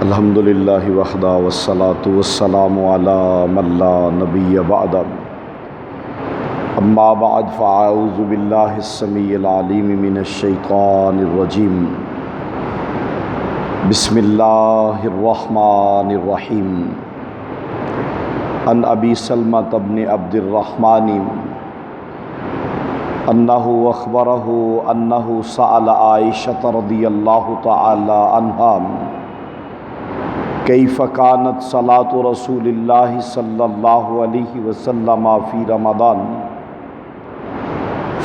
الحمدللہ وحدہ والصلاة والسلام علی من لا نبی بعد اما بعد فاعوذ باللہ السمیع العلیم من الشیطان الرجیم بسم اللہ الرحمن الرحیم عن ابی سلمۃ بن عبد الرحمن انہ اخبرہ انہ سأل عائشہ رضی اللہ تعالی عنہا کیف کانت صلاۃ رسول اللہ صلی اللہ علیہ وسلم فی رمضان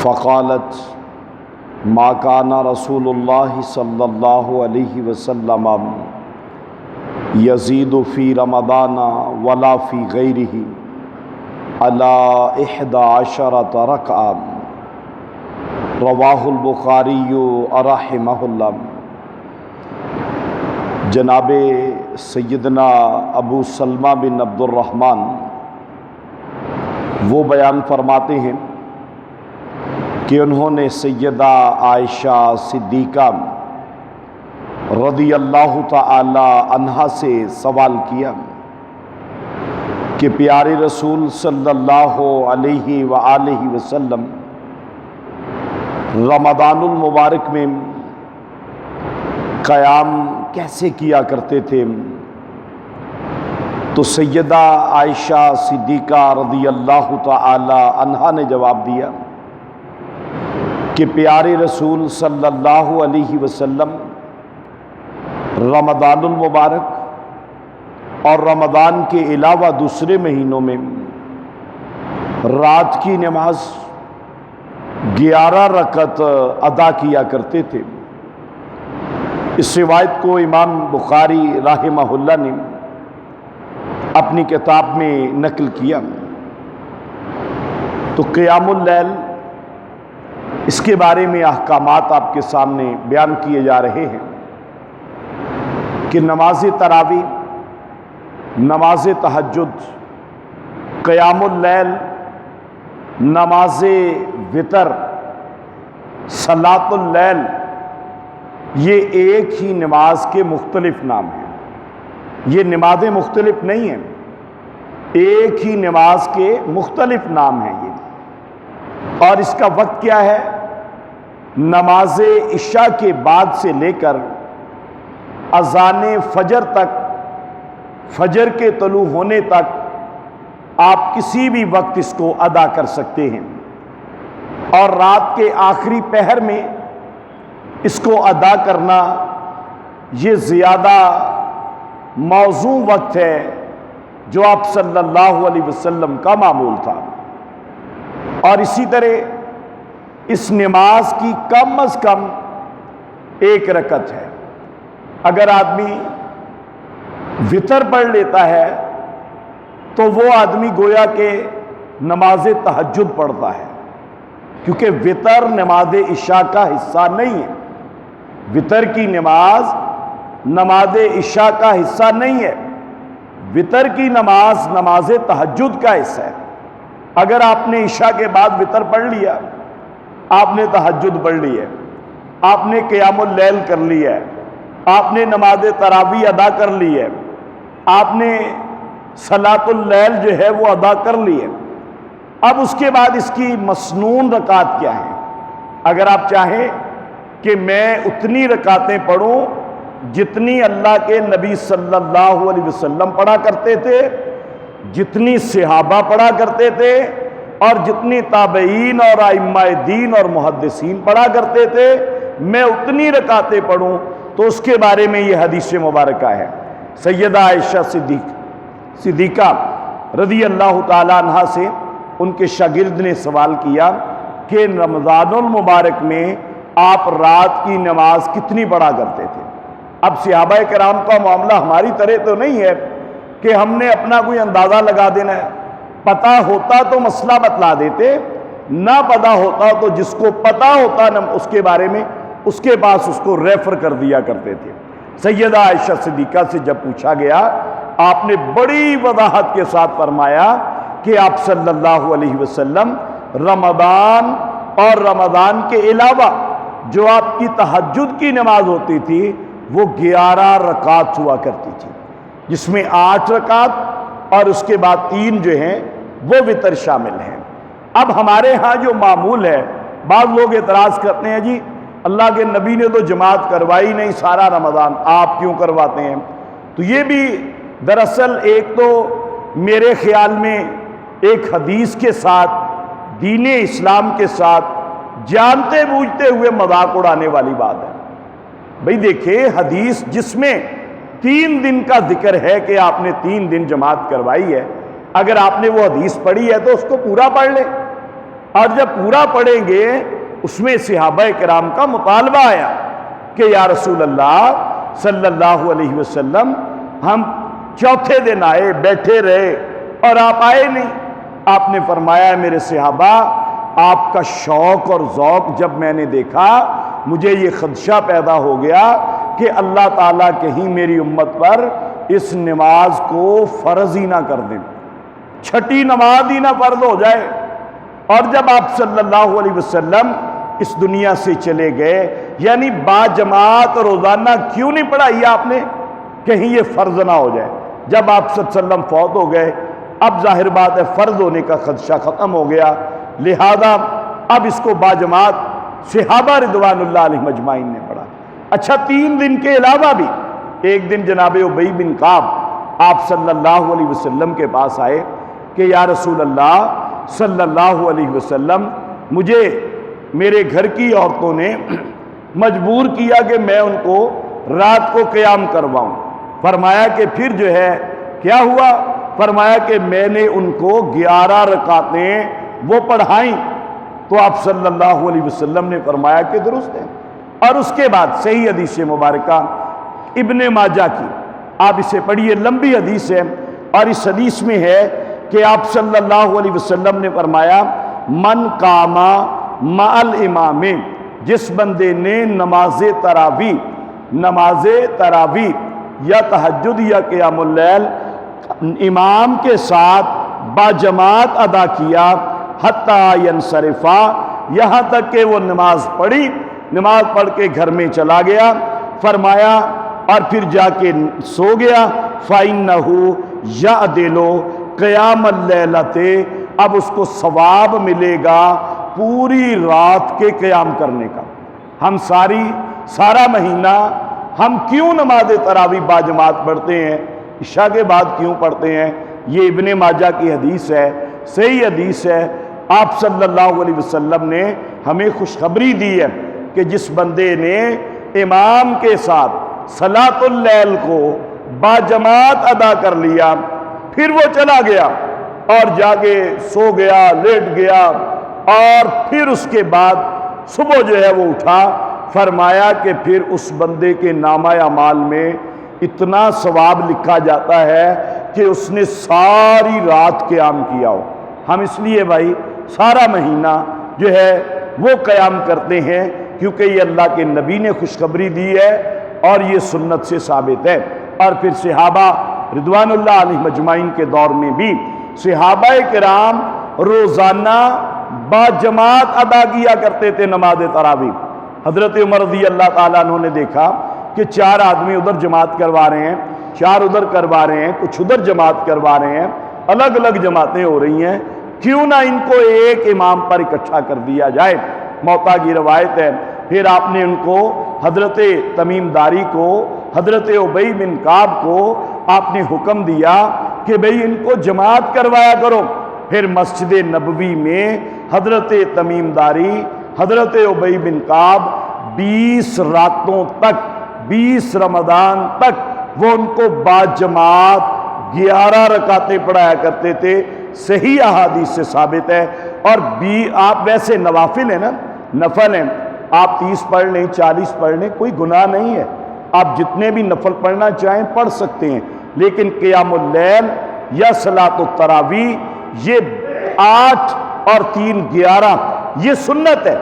فقالت ما کان رسول اللہ صلی اللہ علیہ وسلم یزید فی رمضان ولا فی غیرہ علی 11 رکعہ رواہ البخاری رحمہ اللہ۔ جناب سیدنا ابو سلمہ بن عبد الرحمن وہ بیان فرماتے ہیں کہ انہوں نے سیدہ عائشہ صدیقہ رضی اللہ تعالی عنہا سے سوال کیا کہ پیارے رسول صلی اللہ علیہ وآلہ وسلم رمضان المبارک میں قیام کیسے کیا کرتے تھے؟ تو سیدہ عائشہ صدیقہ رضی اللہ تعالی عنہا نے جواب دیا کہ پیارے رسول صلی اللہ علیہ وسلم رمضان المبارک اور رمضان کے علاوہ دوسرے مہینوں میں رات کی نماز 11 رکعت ادا کیا کرتے تھے۔ اس روایت کو امام بخاری رحمہ اللہ نے اپنی کتاب میں نقل کیا۔ تو قیام اللیل اس کے بارے میں احکامات آپ کے سامنے بیان کیے جا رہے ہیں کہ نماز تراویح، نماز تہجد، قیام اللیل، نماز وتر، صلاۃ اللیل، یہ ایک ہی نماز کے مختلف نام ہیں۔ یہ نمازیں مختلف نہیں ہیں، ایک ہی نماز کے مختلف نام ہیں یہ۔ اور اس کا وقت کیا ہے؟ نماز عشاء کے بعد سے لے کر اذان فجر تک، فجر کے طلوع ہونے تک آپ کسی بھی وقت اس کو ادا کر سکتے ہیں، اور رات کے آخری پہر میں اس کو ادا کرنا یہ زیادہ موزوں وقت ہے جو آپ صلی اللہ علیہ وسلم کا معمول تھا۔ اور اسی طرح اس نماز کی کم از کم 1 رکعت ہے۔ اگر آدمی وتر پڑھ لیتا ہے تو وہ آدمی گویا کہ نماز تہجد پڑھتا ہے، کیونکہ وتر نماز عشاء کا حصہ نہیں ہے۔ وتر کی نماز نماز عشاء کا حصہ نہیں ہے، وتر کی نماز نماز تہجد کا حصہ ہے۔ اگر آپ نے عشاء کے بعد وتر پڑھ لیا، آپ نے تہجد پڑھ لی ہے، آپ نے قیام اللیل کر لیا ہے، آپ نے نماز تراویح ادا کر لی ہے، آپ نے صلاۃ اللیل جو ہے وہ ادا کر لی ہے، اب اس کے بعد اس کی مسنون رکعت کیا ہے؟ اگر آپ چاہیں کہ میں اتنی رکعتیں پڑھوں جتنی اللہ کے نبی صلی اللہ علیہ وسلم پڑھا کرتے تھے، جتنی صحابہ پڑھا کرتے تھے، اور جتنی تابعین اور ائمہ دین اور محدثین پڑھا کرتے تھے، میں اتنی رکعتیں پڑھوں، تو اس کے بارے میں یہ حدیث مبارکہ ہے۔ سیدہ عائشہ صدیقہ رضی اللہ تعالی عنہا سے ان کے شاگرد نے سوال کیا کہ رمضان المبارک میں آپ رات کی نماز کتنی پڑھا کرتے تھے؟ اب صحابہ کرام کا معاملہ ہماری طرح تو نہیں ہے کہ ہم نے اپنا کوئی اندازہ لگا دینا ہے۔ پتہ ہوتا تو مسئلہ بتلا دیتے، نہ پتہ ہوتا تو جس کو پتہ ہوتا نا اس کے بارے میں اس کے پاس اس کو ریفر کر دیا کرتے تھے۔ سیدہ عائشہ صدیقہ سے جب پوچھا گیا، آپ نے بڑی وضاحت کے ساتھ فرمایا کہ آپ صلی اللہ علیہ وسلم رمضان اور رمضان کے علاوہ جو آپ کی تہجد کی نماز ہوتی تھی وہ 11 رکعت ہوا کرتی تھی، جس میں 8 رکعت اور اس کے بعد 3 جو ہیں وہ وتر شامل ہیں۔ اب ہمارے ہاں جو معمول ہے، بعض لوگ اعتراض کرتے ہیں جی اللہ کے نبی نے تو جماعت کروائی نہیں سارا رمضان، آپ کیوں کرواتے ہیں؟ تو یہ بھی دراصل ایک تو میرے خیال میں ایک حدیث کے ساتھ، دین اسلام کے ساتھ جانتے بوجھتے ہوئے مذاق اڑانے والی بات ہے۔ بھئی دیکھیں، حدیث جس میں 3 دن کا ذکر ہے کہ آپ نے 3 دن جماعت کروائی ہے، اگر آپ نے وہ حدیث پڑھی ہے تو اس کو پورا پڑھ لیں، اور جب پورا پڑھیں گے اس میں صحابہ کرام کا مطالبہ آیا کہ یا رسول اللہ صلی اللہ علیہ وسلم، ہم چوتھے دن آئے، بیٹھے رہے اور آپ آئے نہیں۔ آپ نے فرمایا میرے صحابہ، آپ کا شوق اور ذوق جب میں نے دیکھا، مجھے یہ خدشہ پیدا ہو گیا کہ اللہ تعالیٰ کہیں میری امت پر اس نماز کو فرض ہی نہ کر دیں، چھٹی نماز ہی نہ فرض ہو جائے۔ اور جب آپ صلی اللہ علیہ وسلم اس دنیا سے چلے گئے، یعنی با جماعت روزانہ کیوں نہیں پڑھائی آپ نے، کہیں یہ فرض نہ ہو جائے۔ جب آپ صلی اللہ علیہ وسلم فوت ہو گئے، اب ظاہر بات ہے فرض ہونے کا خدشہ ختم ہو گیا، لہذا اب اس کو با جماعت صحابہ رضوان اللہ علیہ مجمعین نے پڑھا۔ اچھا، 3 دن کے علاوہ بھی ایک دن جناب ابی بن کعب آپ صلی اللہ علیہ وسلم کے پاس آئے کہ یا رسول اللہ صلی اللہ علیہ وسلم، مجھے میرے گھر کی عورتوں نے مجبور کیا کہ میں ان کو رات کو قیام کرواؤں۔ فرمایا کہ پھر جو ہے کیا ہوا؟ فرمایا کہ میں نے ان کو 11 رکعتیں وہ پڑھائیں، تو آپ صلی اللہ علیہ وسلم نے فرمایا کہ درست ہے۔ اور اس کے بعد صحیح حدیث مبارکہ ابن ماجہ کی، آپ اسے پڑھیے، لمبی حدیث ہے، اور اس حدیث میں ہے کہ آپ صلی اللہ علیہ وسلم نے فرمایا من قاما مع الامام، جس بندے نے نماز تراویح یا تہجد یا قیام اللیل امام کے ساتھ باجماعت ادا کیا، حتیٰ ینصرفا، یہاں تک کہ وہ نماز پڑھی، نماز پڑھ کے گھر میں چلا گیا، فرمایا اور پھر جا کے سو گیا، فَإِنَّهُ يَعْدِلُ قِيَامَ اللَّيْلَةِ، اب اس کو ثواب ملے گا پوری رات کے قیام کرنے کا۔ ہم سارا مہینہ ہم کیوں نماز تراویح باجماعت پڑھتے ہیں، عشاء کے بعد کیوں پڑھتے ہیں؟ یہ ابن ماجہ کی حدیث ہے، صحیح حدیث ہے۔ آپ صلی اللہ علیہ وسلم نے ہمیں خوشخبری دی ہے کہ جس بندے نے امام کے ساتھ صلاۃ اللیل کو باجماعت ادا کر لیا، پھر وہ چلا گیا اور جا کے سو گیا، لیٹ گیا، اور پھر اس کے بعد صبح جو ہے وہ اٹھا، فرمایا کہ پھر اس بندے کے نامہ اعمال میں اتنا ثواب لکھا جاتا ہے کہ اس نے ساری رات قیام کیا ہو۔ ہم اس لیے بھائی سارا مہینہ جو ہے وہ قیام کرتے ہیں، کیونکہ یہ اللہ کے نبی نے خوشخبری دی ہے اور یہ سنت سے ثابت ہے۔ اور پھر صحابہ رضوان اللہ علیہ مجمعین کے دور میں بھی صحابہ کرام روزانہ باجماعت ادا کیا کرتے تھے نماز تراویح۔ حضرت عمر رضی اللہ تعالیٰ عنہ نے دیکھا کہ 4 آدمی ادھر جماعت کروا رہے ہیں، 4 ادھر کروا رہے ہیں، کچھ ادھر جماعت کروا رہے ہیں، الگ الگ جماعتیں ہو رہی ہیں، کیوں نہ ان کو ایک امام پر اکٹھا کر دیا جائے۔ موطا کی روایت ہے، پھر آپ نے ان کو، حضرت تمیم داری کو، حضرت ابی بن کعب کو آپ نے حکم دیا کہ بھئی ان کو جماعت کروایا کرو۔ پھر مسجد نبوی میں حضرت تمیم داری، حضرت ابی بن کعب 20 راتوں تک، 20 رمضان تک وہ ان کو باجماعت 11 رکعتیں پڑھایا کرتے تھے، صحیح احادیث سے ثابت ہے۔ اور آپ ویسے نوافل ہیں نا، نفل ہیں، آپ 30 پڑھ لیں، 40 پڑھ لیں، کوئی گناہ نہیں ہے، آپ جتنے بھی نفل پڑھنا چاہیں پڑھ سکتے ہیں، لیکن قیام اللیل یا صلاۃ التراویح یہ 8 اور 3 11 یہ سنت ہے،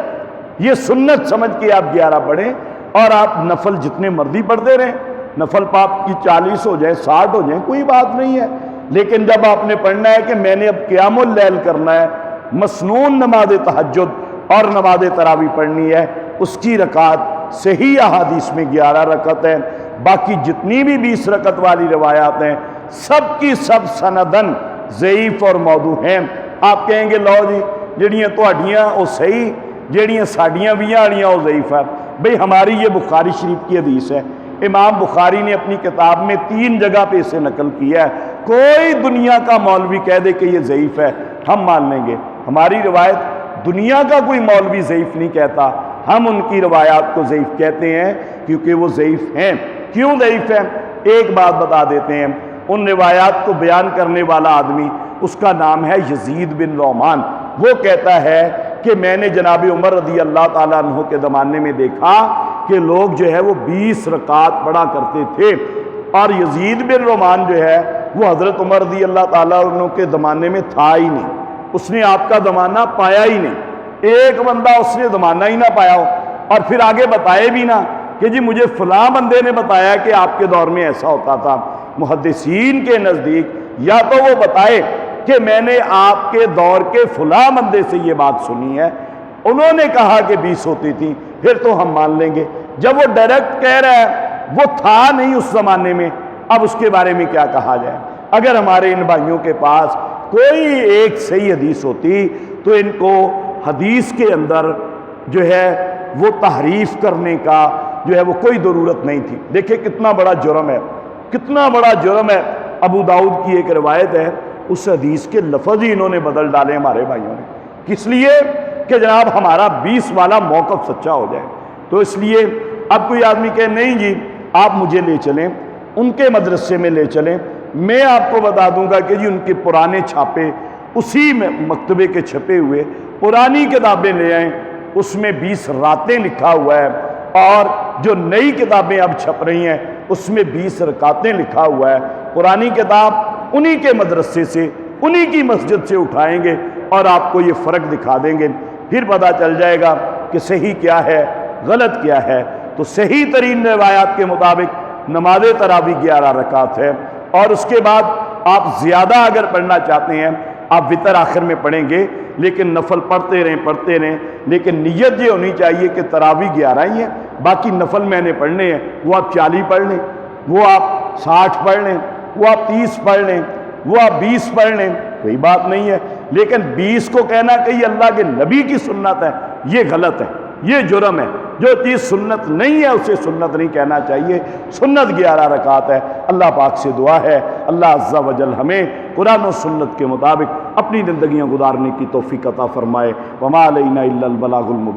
یہ سنت سمجھ کے آپ 11 پڑھیں، اور آپ نفل جتنے مرضی پڑھتے رہیں، نفل پاپ کی 40 ہو جائے، 60 ہو جائیں، کوئی بات نہیں ہے۔ لیکن جب آپ نے پڑھنا ہے کہ میں نے اب قیام اللیل کرنا ہے، مسنون نماز تہجد اور نماز تراویح پڑھنی ہے، اس کی رکعت صحیح احادیث میں 11 رکعت ہے، باقی جتنی بھی 20 رکعت والی روایات ہیں سب کی سب سندن ضعیف اور موضوع ہیں۔ آپ کہیں گے لو جی جڑیاں تہاڈیاں وہ صحیح، جڑیاں ساڈیاں 20 والیاں وہ ضعیف ہے۔ بھئی ہماری یہ بخاری شریف کی حدیث ہے، امام بخاری نے اپنی کتاب میں 3 جگہ پہ اسے نقل کیا ہے، کوئی دنیا کا مولوی کہہ دے کہ یہ ضعیف ہے ہم مان لیں گے۔ ہماری روایت دنیا کا کوئی مولوی ضعیف نہیں کہتا، ہم ان کی روایات کو ضعیف کہتے ہیں کیونکہ وہ ضعیف ہیں۔ کیوں ضعیف ہیں؟ ایک بات بتا دیتے ہیں، ان روایات کو بیان کرنے والا آدمی اس کا نام ہے یزید بن رومان۔ وہ کہتا ہے کہ میں نے جناب عمر رضی اللہ تعالیٰ عنہ کے زمانے میں دیکھا کہ لوگ جو ہے وہ 20 رکعت پڑھا کرتے تھے، اور یزید بن رومان جو ہے وہ حضرت عمر رضی اللہ تعالیٰ عنہ کے زمانے میں تھا ہی نہیں، اس نے آپ کا زمانہ پایا ہی نہیں، ایک بندہ اس نے زمانہ ہی نہ پایا ہو، اور پھر آگے بتائے بھی نہ کہ جی مجھے فلاں بندے نے بتایا کہ آپ کے دور میں ایسا ہوتا تھا۔ محدثین کے نزدیک یا تو وہ بتائے کہ میں نے آپ کے دور کے فلاں بندے سے یہ بات سنی ہے، انہوں نے کہا کہ 20 ہوتی تھی، پھر تو ہم مان لیں گے۔ جب وہ ڈائریکٹ کہہ رہا ہے وہ تھا نہیں اس زمانے میں، اب اس کے بارے میں کیا کہا جائے؟ اگر ہمارے ان بھائیوں کے پاس کوئی ایک صحیح حدیث ہوتی تو ان کو حدیث کے اندر جو ہے وہ تحریف کرنے کا جو ہے وہ کوئی ضرورت نہیں تھی۔ دیکھیں کتنا بڑا جرم ہے، کتنا بڑا جرم ہے۔ ابو داؤد کی ایک روایت ہے، اس حدیث کے لفظ ہی انہوں نے بدل ڈالے ہمارے بھائیوں نے، کس لیے کہ جناب ہمارا 20 والا موقف سچا ہو جائے۔ تو اس لیے اب کوئی آدمی کہے نہیں جی آپ مجھے لے چلیں، ان کے مدرسے میں لے چلیں، میں آپ کو بتا دوں گا کہ جی ان کے پرانے چھاپے اسی مکتبے کے چھپے ہوئے پرانی کتابیں لے آئیں، اس میں 20 راتیں لکھا ہوا ہے، اور جو نئی کتابیں اب چھپ رہی ہیں اس میں 20 رکعتیں لکھا ہوا ہے۔ پرانی کتاب انہی کے مدرسے سے انہی کی مسجد سے اٹھائیں گے اور آپ کو یہ فرق دکھا دیں گے، پھر پتہ چل جائے گا کہ صحیح کیا ہے غلط کیا ہے۔ تو صحیح ترین روایات کے مطابق نماز تراویح 11 رکعت ہے، اور اس کے بعد آپ زیادہ اگر پڑھنا چاہتے ہیں آپ وتر آخر میں پڑھیں گے، لیکن نفل پڑھتے رہیں، لیکن نیت یہ ہونی چاہیے کہ تراویح 11 ہی ہے، باقی نفل میں نے پڑھنے ہیں، وہ آپ 40 پڑھ لیں، وہ آپ 60 پڑھ لیں، وہ آپ 30 پڑھ لیں، وہ آپ 20 پڑھ لیں، کوئی بات نہیں ہے۔ لیکن 20 کو کہنا کہ یہ اللہ کے نبی کی سنت ہے، یہ غلط ہے، یہ جرم ہے۔ جو چیز سنت نہیں ہے اسے سنت نہیں کہنا چاہیے۔ سنت 11 رکعت ہے۔ اللہ پاک سے دعا ہے اللہ عز و جل ہمیں قرآن و سنت کے مطابق اپنی زندگیاں گزارنے کی توفیق عطا فرمائے۔ وما علینا الا البلاغ المبین۔